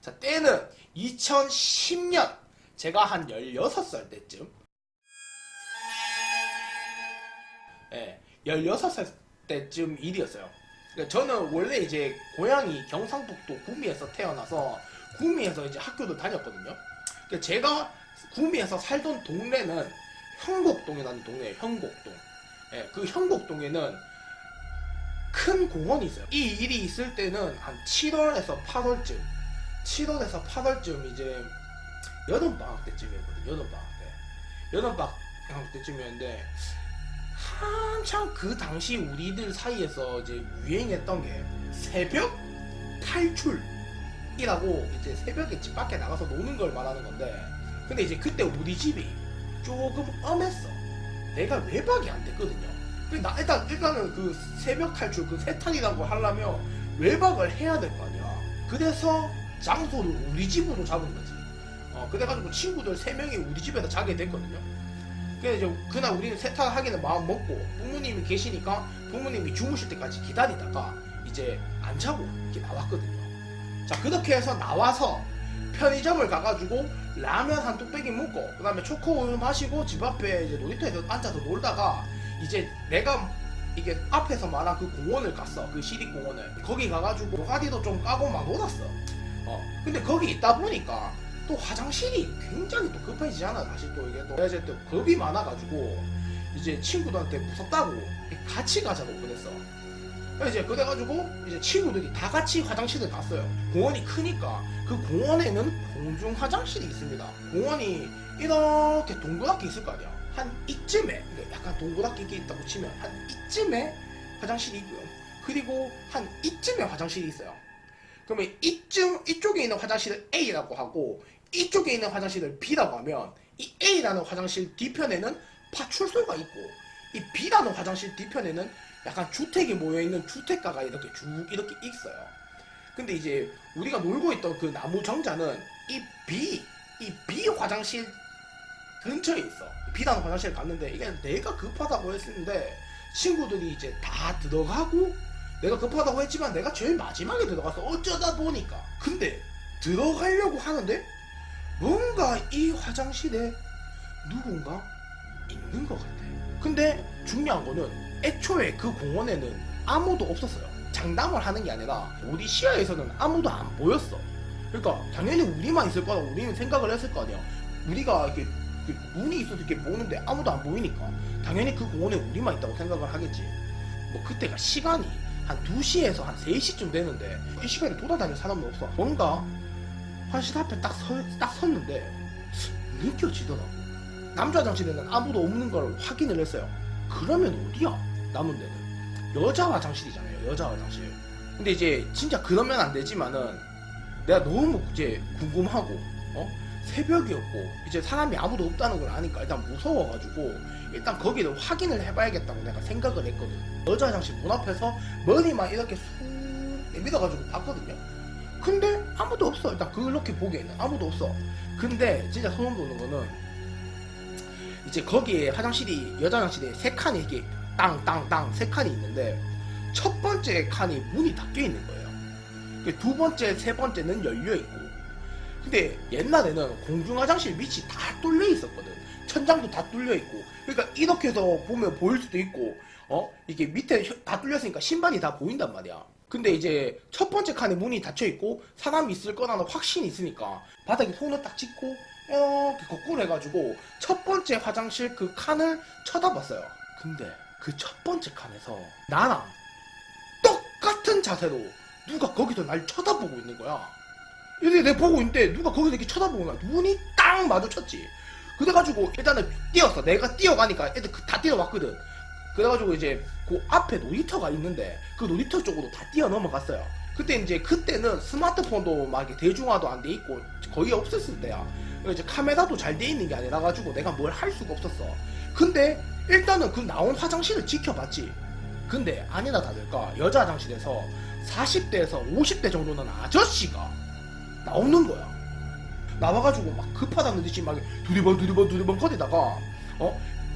자, 때는 2010년 제가 한 16살 때쯤, 예, 16살 때쯤 일이었어요. 그러니까 저는 원래 이제 고향이 경상북도 구미에서 태어나서 구미에서 이제 학교를 다녔거든요. 그러니까 제가 구미에서 살던 동네는 형곡동이라는 동네예요. 형곡동. 예, 그 형곡동에는 큰 공원이 있어요. 이 일이 있을 때는 한 7월에서 8월쯤, 7월에서 8월쯤 이제 여름방학 때쯤이었거든요. 여름방학 때쯤이었는데 한참 그 당시 우리들 사이에서 이제 유행했던 게 새벽 탈출이라고, 이제 새벽에 집 밖에 나가서 노는 걸 말하는 건데, 근데 이제 그때 우리 집이 조금 엄했어. 내가 외박이 안 됐거든요. 일단은 그 새벽 탈출, 그 세탄이라고 하려면 외박을 해야 될 거 아니야. 그래서 장소를 우리 집으로 잡은 거지. 그래가지고 친구들 3명이 우리 집에서 자게 됐거든요. 그래서 이제 그날 우리는 세탄 하기는 마음 먹고, 부모님이 계시니까 부모님이 주무실 때까지 기다리다가 이제 안 자고 이렇게 나왔거든요. 자, 그렇게 해서 나와서 편의점을 가가지고 라면 한 뚝배기 먹고, 그 다음에 초코우유 마시고 집 앞에 이제 놀이터에서 앉아서 놀다가 이제 내가 이게 앞에서 말한 그 공원을 갔어. 그 시립공원을. 거기 가가지고 노가리도 좀 까고 막 놀았어. 근데 거기 있다 보니까 또 화장실이 굉장히 또 급해지잖아. 사실 또 이게 또 이제 또 겁이 많아가지고 이제 친구들한테 무섭다고 같이 가자고 그랬어. 이제 그래가지고 이제 친구들이 다 같이 화장실을 갔어요. 공원이 크니까 그 공원에는 공중 화장실이 있습니다. 공원이 이렇게 동그랗게 있을 거 아니야. 한 이쯤에, 약간 동그랗게 이렇게 있다고 치면 한 이쯤에 화장실이 있고요. 그리고 한 이쯤에 화장실이 있어요. 그러면 이쪽에 있는 화장실을 A라고 하고 이쪽에 있는 화장실을 B라고 하면, 이 A라는 화장실 뒤편에는 파출소가 있고 이 B라는 화장실 뒤편에는 약간 주택이 모여있는 주택가가 이렇게 쭉 이렇게 있어요. 근데 이제 우리가 놀고 있던 그 나무 정자는 이 B 화장실 근처에 있어. B라는 화장실을 갔는데, 이게 내가 급하다고 했는데 친구들이 이제 다 들어가고, 내가 급하다고 했지만 내가 제일 마지막에 들어가서 어쩌다 보니까, 근데 들어가려고 하는데 뭔가 이 화장실에 누군가 있는 것 같아. 근데 중요한 거는 애초에 그 공원에는 아무도 없었어요. 장담을 하는 게 아니라 우리 시야에서는 아무도 안 보였어. 그러니까 당연히 우리만 있을 거라고 우리는 생각을 했을 거 아니야. 우리가 이렇게 눈이 있어서 이렇게 보는데 아무도 안 보이니까 당연히 그 공원에 우리만 있다고 생각을 하겠지. 뭐 그때가 시간이 한 2시에서 한 3시쯤 되는데 이 시간에 돌아다니는 사람은 없어. 뭔가 화장실 앞에 딱 섰는데 느껴지더라고. 남자 화장실에는 아무도 없는 걸 확인을 했어요. 그러면 어디야? 남은 데는 여자 화장실이잖아요. 여자 화장실. 근데 이제 진짜 그러면 안 되지만은 내가 너무 이제 궁금하고, 새벽이었고 이제 사람이 아무도 없다는 걸 아니까 일단 무서워가지고 일단 거기를 확인을 해봐야겠다고 내가 생각을 했거든. 여자 화장실 문 앞에서 머리만 이렇게 쑥 내밀어가지고 봤거든요. 근데 아무도 없어. 일단 그렇게 보기에는 아무도 없어. 근데 진짜 소름 돋는 거는 이제 거기에 화장실이, 여자 화장실에 3칸이 이렇게 땅땅땅 3칸이 있는데 첫 번째 칸이 문이 닫혀 있는 거예요. 두 번째, 세 번째는 열려 있고. 근데 옛날에는 공중 화장실 밑이 다 뚫려 있었거든. 천장도 다 뚫려 있고. 그러니까 이렇게 해서 보면 보일 수도 있고, 이게 밑에 다 뚫렸으니까 신발이 다 보인단 말이야. 근데 이제 첫 번째 칸에 문이 닫혀 있고 사람이 있을 거라는 확신이 있으니까 바닥에 손을 딱 짚고 이렇게 거꾸로 해가지고 첫 번째 화장실 그 칸을 쳐다봤어요. 근데 그 첫 번째 칸에서 나랑 똑같은 자세로 누가 거기서 날 쳐다보고 있는 거야. 이렇게 내가 보고 있는데 누가 거기서 이렇게 쳐다보고 있는 거야. 눈이 딱 마주쳤지. 그래가지고 일단은 뛰었어. 내가 뛰어가니까 애들 다 뛰어왔거든. 그래가지고 이제 그 앞에 놀이터가 있는데 그 놀이터 쪽으로 다 뛰어 넘어갔어요. 그때는 스마트폰도 막 이렇게 대중화도 안 돼 있고 거의 없었을 때야. 이제 카메라도 잘 돼 있는 게 아니라 가지고 내가 뭘 할 수가 없었어. 근데 일단은 그 나온 화장실을 지켜봤지. 근데 아니나 다를까 여자 화장실에서 40대에서 50대 정도는 아저씨가 나오는 거야. 나와가지고 막 급하다는 듯이 막 두리번 거리다가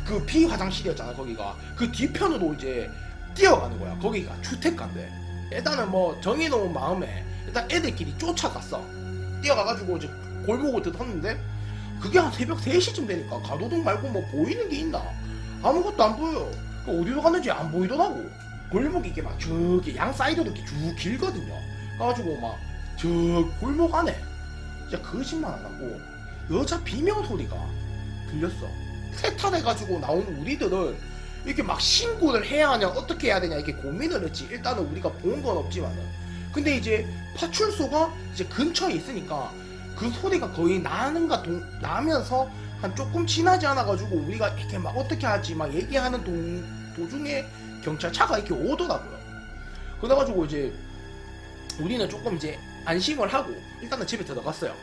그 B 화장실이었잖아. 거기가 그 뒤편으로 이제 뛰어가는 거야. 거기가 주택가인데 일단은 뭐 정해놓은 마음에 일단 애들끼리 쫓아갔어. 뛰어가가지고 이제 골목을 들었는데 그게 한 새벽 3시쯤 되니까 가로등 말고 뭐 보이는 게 있나? 아무것도 안 보여. 어디로 갔는지 안 보이더라고. 골목이 이게 막 저기 양 사이드로 이렇게 쭉 길거든요. 그래가지고 막 저 골목 안에 진짜 거짓말 안 하고 여자 비명 소리가 들렸어. 세탄해가지고 나온 우리들은 이렇게 막 신고를 해야 하냐 어떻게 해야 되냐 이렇게 고민을 했지. 일단은 우리가 본 건 없지만은. 근데 이제 파출소가 이제 근처에 있으니까 그 소리가 거의 나면서 한 조금 지나지 않아가지고 우리가 이렇게 막 어떻게 하지 막 얘기하는 도중에 경찰차가 이렇게 오더라고요. 그래가지고 이제 우리는 조금 이제 안심을 하고 일단은 집에 들어갔어요.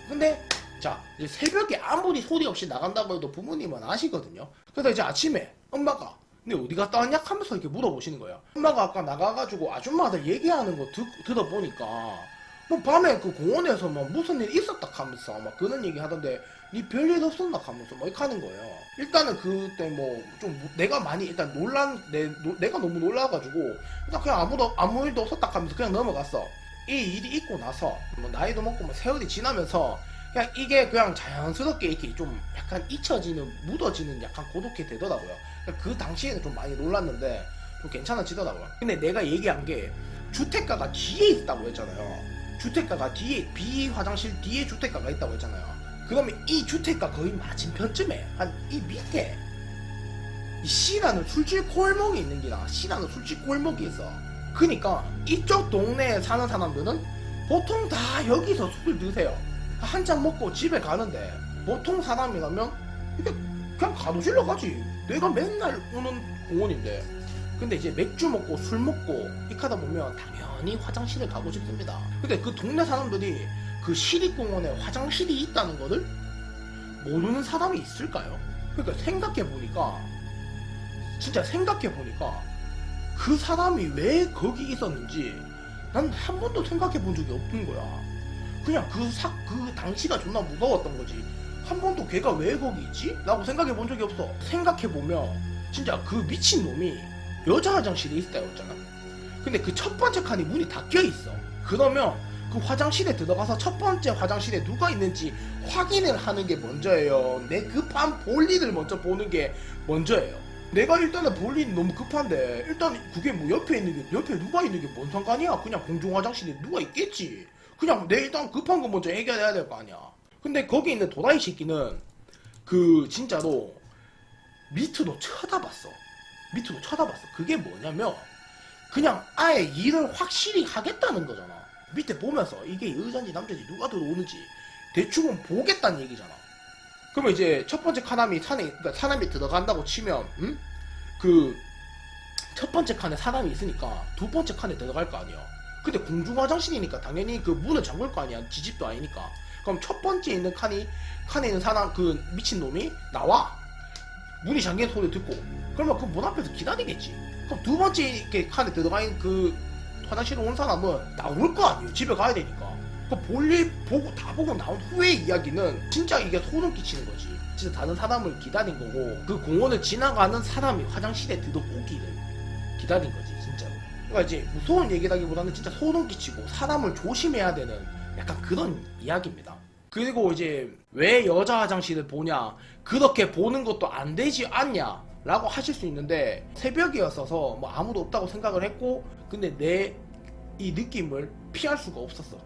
근데 자 이제 새벽에 아무리 소리 없이 나간다고 해도 부모님은 아시거든요. 그래서 이제 아침에 엄마가 근데 어디 갔다 왔냐 하면서 이렇게 물어보시는 거예요. 엄마가 아까 나가가지고 아줌마들 얘기하는 거 들어보니까 뭐 밤에 그 공원에서 뭐 무슨 일 있었다 하면서 막 그런 얘기 하던데 니 별일 없었나 하면서 뭐 이렇게 하는 거예요. 일단은 그때 뭐 좀 내가 많이 일단 내가 너무 놀라가지고 일단 그냥 아무 일도 없었다 하면서 그냥 넘어갔어. 이 일이 있고 나서 뭐 나이도 먹고 뭐 세월이 지나면서 그냥 이게 그냥 자연스럽게 이렇게 좀 약간 잊혀지는 묻어지는 약간 그렇게 되더라고요. 그 당시에는 좀 많이 놀랐는데 좀 괜찮아지더라고요. 근데 내가 얘기한 게 주택가가 뒤에 있다고 했잖아요. 주택가가 뒤에 B 화장실 뒤에 주택가가 있다고 했잖아요. 그러면 이 주택가 거의 맞은편쯤에 한 이 밑에 이 C라는 술집 골목이 있는 기라 C라는 술집 골목이 있어. 그니까 이쪽 동네에 사는 사람들은 보통 다 여기서 술을 드세요. 한 잔 먹고 집에 가는데 보통 사람이라면 이게 그냥 가로질러 가지. 내가 맨날 오는 공원인데. 근데 이제 맥주 먹고 술 먹고 이렇게 하다 보면 당연히 화장실을 가고 싶습니다. 근데 그 동네 사람들이 그 시립공원에 화장실이 있다는 거를 모르는 사람이 있을까요? 그러니까 생각해보니까 그 사람이 왜 거기 있었는지 난 한 번도 생각해 본 적이 없는 거야. 그냥 그 당시가 존나 무서웠던 거지. 한 번도 걔가 왜 거기 있지? 라고 생각해 본 적이 없어. 생각해보면 진짜 그 미친놈이 여자 화장실에 있다고 했잖아. 근데 그 첫 번째 칸이 문이 닫혀 있어. 그러면 그 화장실에 들어가서 첫 번째 화장실에 누가 있는지 확인을 하는 게 먼저예요. 내 급한 볼일을 먼저 보는 게 먼저예요. 내가 일단은 볼일이 너무 급한데 일단 그게 뭐 옆에 누가 있는 게 뭔 상관이야. 그냥 공중 화장실에 누가 있겠지. 그냥 내 일단 급한 거 먼저 해결해야 될 거 아니야. 근데 거기 있는 도라이 새끼는 그 진짜로 밑으로 쳐다봤어. 그게 뭐냐면 그냥 아예 일을 확실히 하겠다는 거잖아. 밑에 보면서 이게 여잔지 남잔지 누가 들어오는지 대충은 보겠다는 얘기잖아. 그러면 이제 첫 번째 그러니까 사람이 들어간다고 치면 그 첫 번째 칸에 사람이 있으니까 두 번째 칸에 들어갈 거 아니야. 근데 공중 화장실이니까 당연히 그 문을 잠글 거 아니야. 지집도 아니니까. 그럼 첫 번째 있는 칸에 있는 사람 그 미친놈이 나와. 문이 잠긴 소리 듣고 그러면 그 문 앞에서 기다리겠지. 그럼 두 번째 이렇게 칸에 들어가 있는 그 화장실에 온 사람은 나올 거 아니에요. 집에 가야 되니까. 그 볼일 보고 나온 후의 이야기는 진짜 이게 소름 끼치는 거지. 진짜 다른 사람을 기다린 거고 그 공원을 지나가는 사람이 화장실에 들어오기를 기다린 거지 진짜로. 그러니까 이제 무서운 얘기라기보다는 진짜 소름 끼치고 사람을 조심해야 되는 약간 그런 이야기입니다. 그리고 이제 왜 여자 화장실을 보냐, 그렇게 보는 것도 안 되지 않냐 라고 하실 수 있는데 새벽이었어서 뭐 아무도 없다고 생각을 했고 근데 내 이 느낌을 피할 수가 없었어.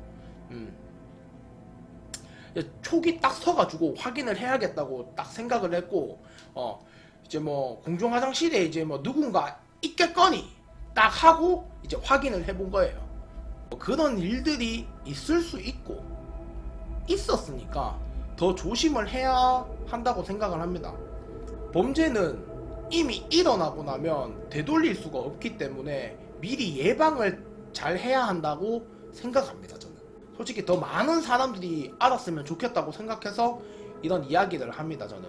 촉이 딱 서가지고 확인을 해야겠다고 딱 생각을 했고 이제 뭐 공중 화장실에 이제 뭐 누군가 있겠거니 딱 하고 이제 확인을 해본 거예요. 그런 일들이 있을 수 있고 있었으니까 더 조심을 해야 한다고 생각을 합니다. 범죄는 이미 일어나고 나면 되돌릴 수가 없기 때문에 미리 예방을 잘 해야 한다고 생각합니다. 저는 솔직히 더 많은 사람들이 알았으면 좋겠다고 생각해서 이런 이야기를 합니다. 저는